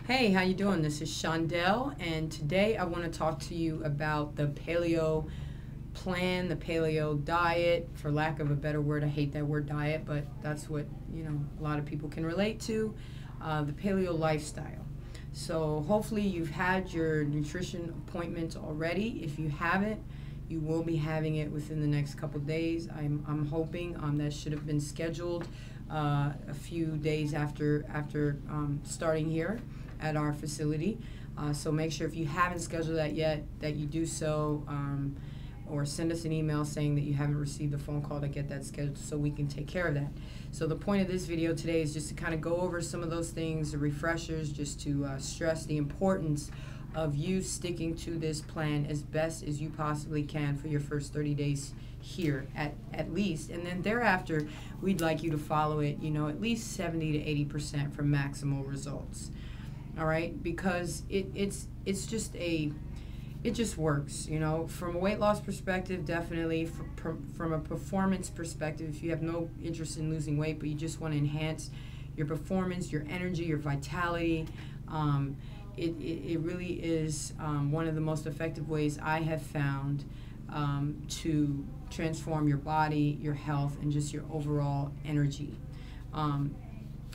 Hey, how you doing? This is Shondell, and today I want to talk to you about the paleo plan, the paleo diet. For lack of a better word, I hate that word diet, but that's what a lot of people can relate to. The paleo lifestyle. So hopefully you've had your nutrition appointment already. If you haven't, you will be having it within the next couple days. I'm hoping that should have been scheduled a few days after starting here at our facility. So make sure if you haven't scheduled that yet that you do so, or send us an email saying that you haven't received a phone call to get that scheduled so we can take care of that. So the point of this video today is just to kind of go over some of those things, the refreshers, just to stress the importance of you sticking to this plan as best as you possibly can for your first 30 days here at least, and then thereafter we'd like you to follow it at least 70 to 80% for maximal results. All right, because it just works, from a weight loss perspective, definitely. From a performance perspective, if you have no interest in losing weight but you just want to enhance your performance, your energy, your vitality, it really is one of the most effective ways I have found to transform your body, your health, and just your overall energy.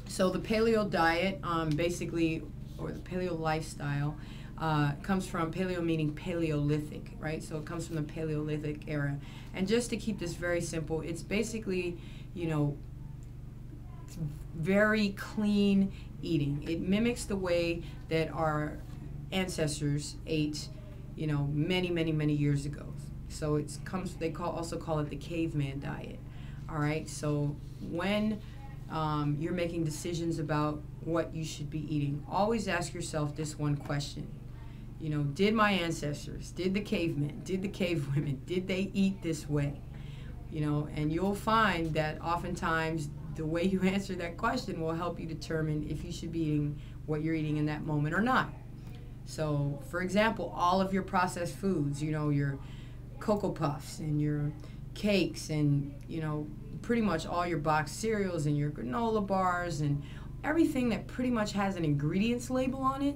So the paleo diet, basically, or the paleo lifestyle, comes from paleo, meaning Paleolithic, right? So it comes from the Paleolithic era. And just to keep this very simple, it's basically, very clean eating. It mimics the way that our ancestors ate, many years ago. So they also call it the caveman diet. All right. So when you're making decisions about what you should be eating, always ask yourself this one question. Did my ancestors, did the cavemen, did the cave women, did they eat this way? And you'll find that oftentimes the way you answer that question will help you determine if you should be eating what you're eating in that moment or not. So, for example, all of your processed foods, your Cocoa Puffs and your cakes and, pretty much all your boxed cereals and your granola bars and everything that pretty much has an ingredients label on it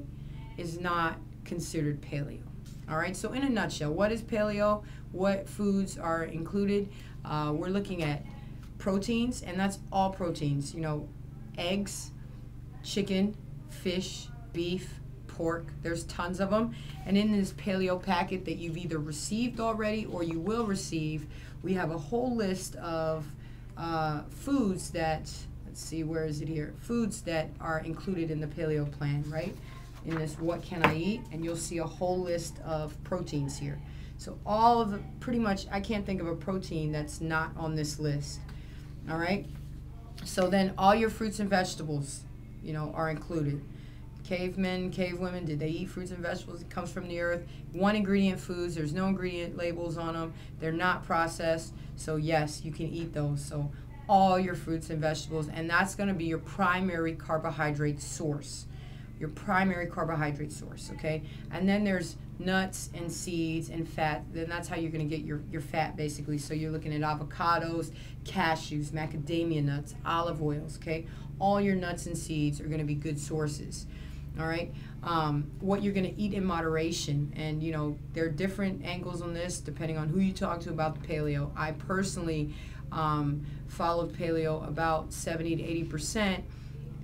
is not considered paleo. All right, so in a nutshell, what is paleo? What foods are included? We're looking at proteins, and that's all proteins, eggs, chicken, fish, beef, pork. There's tons of them. And in this paleo packet that you've either received already or you will receive, we have a whole list of foods that, let's see, where is it here? Foods that are included in the paleo plan, right? In this what can I eat, and you'll see a whole list of proteins here. So all of the, pretty much, I can't think of a protein that's not on this list. All right, so then all your fruits and vegetables, are included. Cavemen, cavewomen, did they eat fruits and vegetables? It comes from the earth. One ingredient foods, there's no ingredient labels on them. They're not processed, so yes, you can eat those. So all your fruits and vegetables, and that's going to be your primary carbohydrate source. Your primary carbohydrate source, okay? And then there's nuts and seeds and fat. Then that's how you're going to get your fat, basically. So you're looking at avocados, cashews, macadamia nuts, olive oils, okay? All your nuts and seeds are going to be good sources, all right? What you're going to eat in moderation, and there are different angles on this depending on who you talk to about the paleo. I personally followed paleo about 70 to 80%.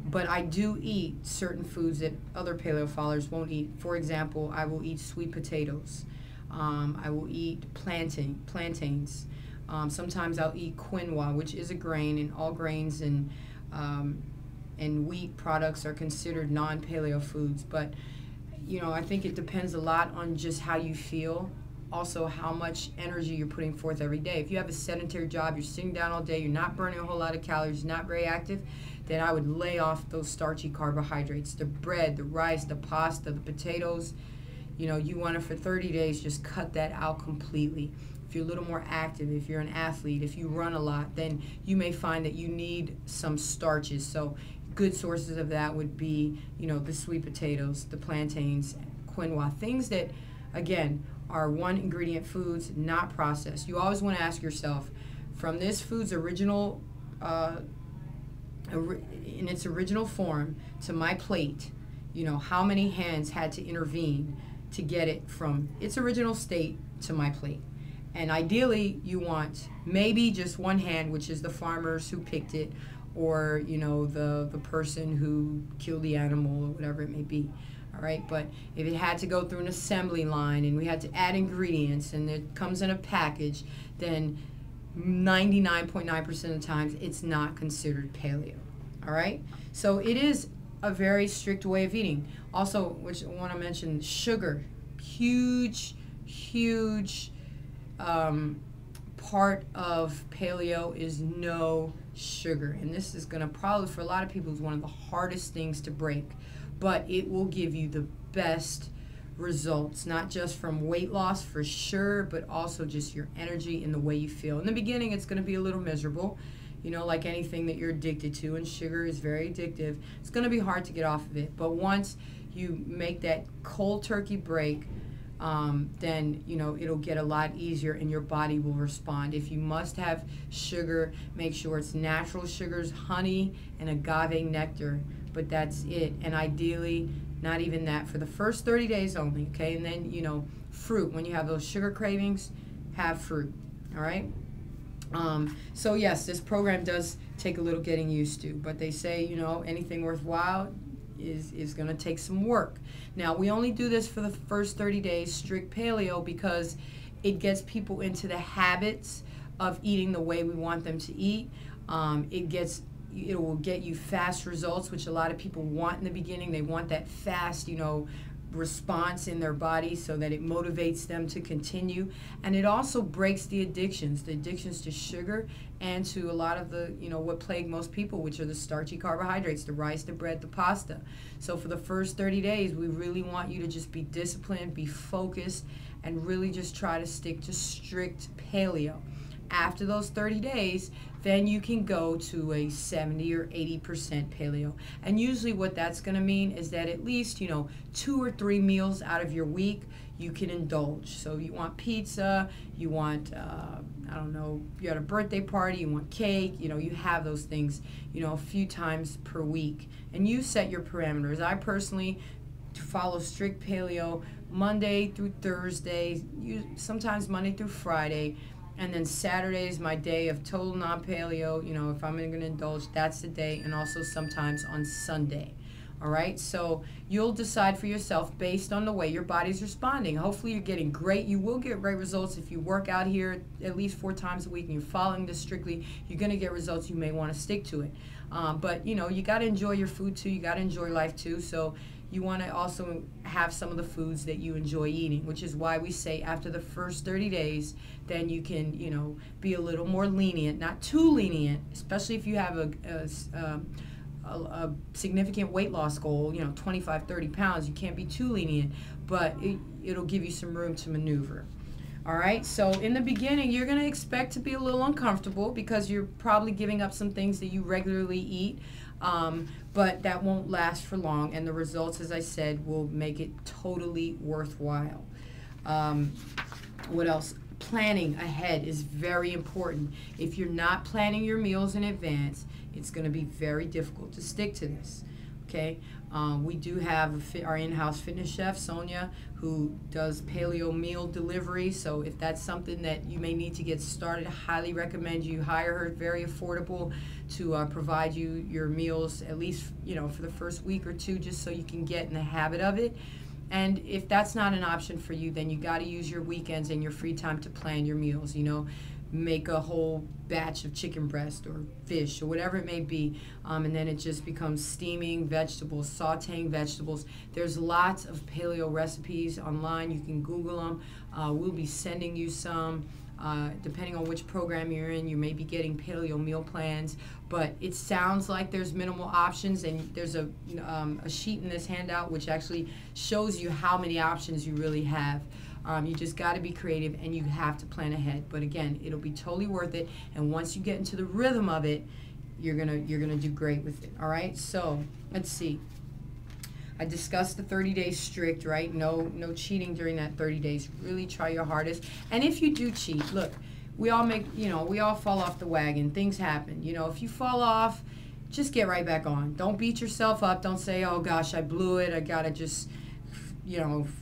But I do eat certain foods that other paleo followers won't eat. For example, I will eat sweet potatoes. I will eat plantains. Sometimes I'll eat quinoa, which is a grain, and all grains and wheat products are considered non-paleo foods. But I think it depends a lot on just how you feel. Also, how much energy you're putting forth every day. If you have a sedentary job, you're sitting down all day, you're not burning a whole lot of calories, not very active, then I would lay off those starchy carbohydrates, the bread, the rice, the pasta, the potatoes. You want to, for 30 days, just cut that out completely. If you're a little more active, if you're an athlete, if you run a lot, then you may find that you need some starches. So good sources of that would be, the sweet potatoes, the plantains, quinoa, things that, again, are one ingredient foods, not processed. You always want to ask yourself, from this food's original in its original form to my plate, you know, how many hands had to intervene to get it from its original state to my plate. And ideally, you want maybe just one hand, which is the farmers who picked it, or, you know, the person who killed the animal, or whatever it may be. All right, but if it had to go through an assembly line and we had to add ingredients and it comes in a package, then 99.9% of the times it's not considered paleo. All right, so it is a very strict way of eating. Also, which I want to mention, sugar, huge part of paleo is no sugar, and this is going to probably, for a lot of people, is one of the hardest things to break, but it will give you the best results, not just from weight loss for sure, but also just your energy and the way you feel. In the beginning, it's going to be a little miserable, you know, like anything that you're addicted to, and sugar is very addictive. It's going to be hard to get off of it, but once you make that cold turkey break, then, you know, it'll get a lot easier and your body will respond. If you must have sugar, make sure it's natural sugars, honey and agave nectar, but that's it. And ideally, not even that, for the first 30 days only, okay? And then, you know, fruit. When you have those sugar cravings, have fruit, all right? So yes, this program does take a little getting used to, but they say, you know, anything worthwhile is going to take some work. Now, we only do this for the first 30 days, strict paleo, because it gets people into the habits of eating the way we want them to eat. It will get you fast results, which a lot of people want in the beginning. They want that fast, you know, response in their body so that it motivates them to continue. And it also breaks the addictions to sugar and to a lot of the, you know, what plague most people, which are the starchy carbohydrates, the rice, the bread, the pasta. So for the first 30 days, we really want you to just be disciplined, be focused, and really just try to stick to strict paleo. After those 30 days, then you can go to a 70 or 80% paleo. And usually what that's going to mean is that at least, you know, 2 or 3 meals out of your week you can indulge. So you want pizza, you want, I don't know, you had a birthday party, you want cake, you know, you have those things, you know, a few times per week. And you set your parameters. I personally follow strict paleo Monday through Thursday, sometimes Monday through Friday. And then Saturday is my day of total non-paleo. You know, if I'm going to indulge, that's the day. And also sometimes on Sunday. All right? So you'll decide for yourself based on the way your body's responding. Hopefully you're getting great. You will get great results if you work out here at least 4 times a week and you're following this strictly. You're going to get results. You may want to stick to it. But, you know, you got to enjoy your food too. You got to enjoy life too. So you want to also have some of the foods that you enjoy eating, which is why we say after the first 30 days, then you can, you know, be a little more lenient, not too lenient, especially if you have a significant weight loss goal, you know, 25, 30 pounds. You can't be too lenient, but it'll give you some room to maneuver. All right, so in the beginning, you're going to expect to be a little uncomfortable because you're probably giving up some things that you regularly eat. But that won't last for long, and the results, as I said, will make it totally worthwhile. What else? Planning ahead is very important. If you're not planning your meals in advance, it's going to be very difficult to stick to this. Okay, we do have our in-house fitness chef, Sonia, who does paleo meal delivery. So if that's something that you may need to get started, I highly recommend you hire her. Very affordable to provide you your meals, at least, you know, for the first week or 2, just so you can get in the habit of it. And if that's not an option for you, then you got to use your weekends and your free time to plan your meals. You know, make a whole batch of chicken breast or fish or whatever it may be, and then it just becomes steaming vegetables, sauteing vegetables. There's lots of paleo recipes online. You can Google them. We'll be sending you some. Depending on which program you're in, you may be getting paleo meal plans, but it sounds like there's minimal options, and there's a sheet in this handout which actually shows you how many options you really have. You just got to be creative, and you have to plan ahead. But again, it'll be totally worth it. And once you get into the rhythm of it, you're gonna do great with it. All right. So let's see. I discussed the 30 days strict, right? No cheating during that 30 days. Really try your hardest. And if you do cheat, look, we all fall off the wagon. Things happen. You know, if you fall off, just get right back on. Don't beat yourself up. Don't say, oh gosh, I blew it. I gotta just,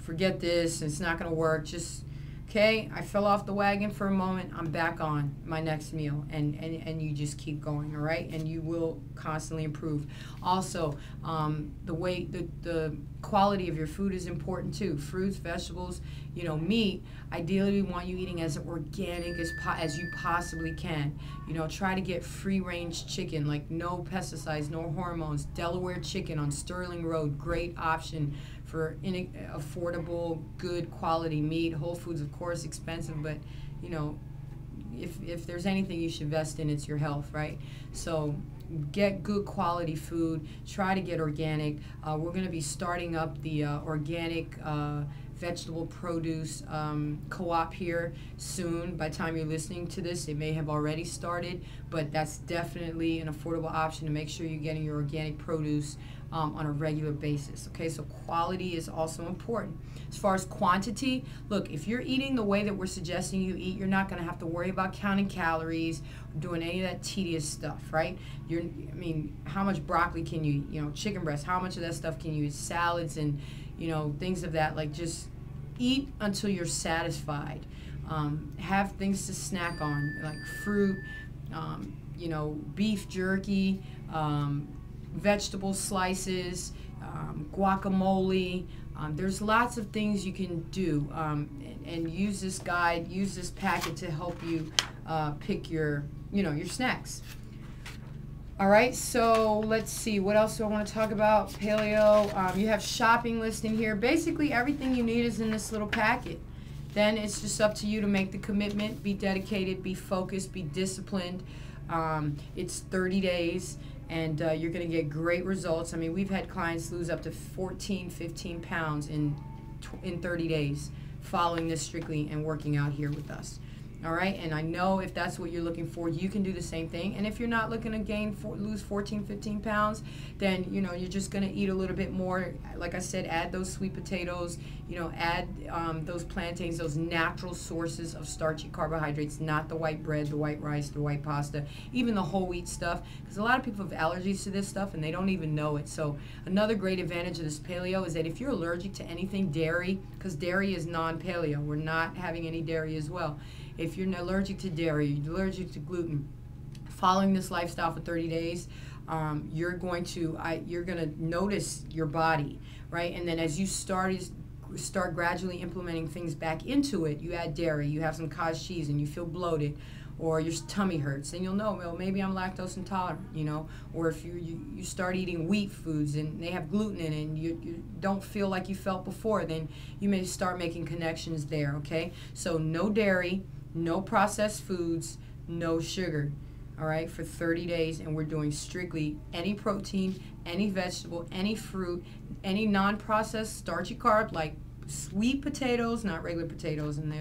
forget this. It's not gonna work. Just, okay, I fell off the wagon for a moment. I'm back on my next meal, and you just keep going, all right? And you will constantly improve. Also, the quality of your food is important too. Fruits, vegetables, meat. Ideally, we want you eating as organic as you possibly can. Try to get free-range chicken, like no pesticides, no hormones. Delaware chicken on Sterling Road, great option for affordable, good quality meat. Whole Foods, of course, expensive, but if there's anything you should invest in, it's your health, right? So get good quality food. Try to get organic. We're going to be starting up the organic vegetable produce co-op here soon. By the time you're listening to this, it may have already started, but that's definitely an affordable option to make sure you're getting your organic produce on a regular basis. Okay, so quality is also important. As far as quantity, look, if you're eating the way that we're suggesting you eat, you're not going to have to worry about counting calories or doing any of that tedious stuff, right? How much broccoli can you eat? Chicken breast, how much of that stuff can you eat? Salads and things of that. Like, just eat until you're satisfied. Have things to snack on, like fruit, beef jerky, vegetable slices, guacamole. There's lots of things you can do, and use this guide, use this packet to help you pick your snacks. All right, so let's see, what else do I want to talk about? Paleo, you have shopping list in here. Basically, everything you need is in this little packet. Then it's just up to you to make the commitment, be dedicated, be focused, be disciplined. It's 30 days, and you're going to get great results. We've had clients lose up to 14, 15 pounds in 30 days following this strictly and working out here with us. All right, and I know if that's what you're looking for, you can do the same thing. And if you're not looking to lose 14, 15 pounds, then you're just going to eat a little bit more. Like I said, add those sweet potatoes, add those plantains, those natural sources of starchy carbohydrates, not the white bread, the white rice, the white pasta, even the whole wheat stuff, because a lot of people have allergies to this stuff and they don't even know it. So another great advantage of this paleo is that if you're allergic to anything dairy, because dairy is non-paleo, we're not having any dairy as well. If you're allergic to dairy, you're allergic to gluten, following this lifestyle for 30 days, you're going to notice your body, right? And then as you start gradually implementing things back into it, you add dairy, you have some cottage cheese, and you feel bloated, or your tummy hurts, then you'll know, well, maybe I'm lactose intolerant, or if you start eating wheat foods and they have gluten in it and you don't feel like you felt before, then you may start making connections there, okay? So no dairy, no processed foods, no sugar, all right, for 30 days, and we're doing strictly any protein, any vegetable, any fruit, any non-processed starchy carb, like sweet potatoes, not regular potatoes, and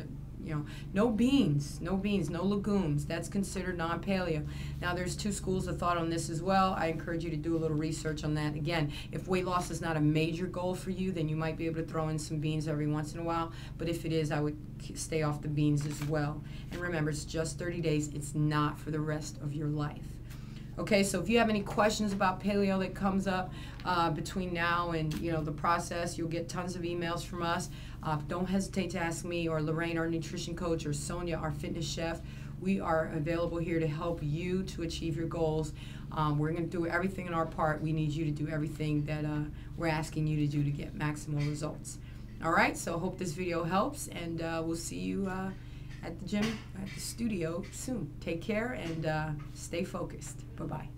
no beans, no legumes. That's considered non-paleo. Now, there's two schools of thought on this as well. I encourage you to do a little research on that. Again, if weight loss is not a major goal for you, then you might be able to throw in some beans every once in a while. But if it is, I would stay off the beans as well. And remember, it's just 30 days. It's not for the rest of your life. Okay, so if you have any questions about paleo that comes up between now and the process, you'll get tons of emails from us. Don't hesitate to ask me or Lorraine, our nutrition coach, or Sonia, our fitness chef. We are available here to help you to achieve your goals. We're going to do everything in our part. We need you to do everything that we're asking you to do to get maximal results. All right, so hope this video helps, and we'll see you at the gym, at the studio soon. Take care and stay focused. Bye-bye.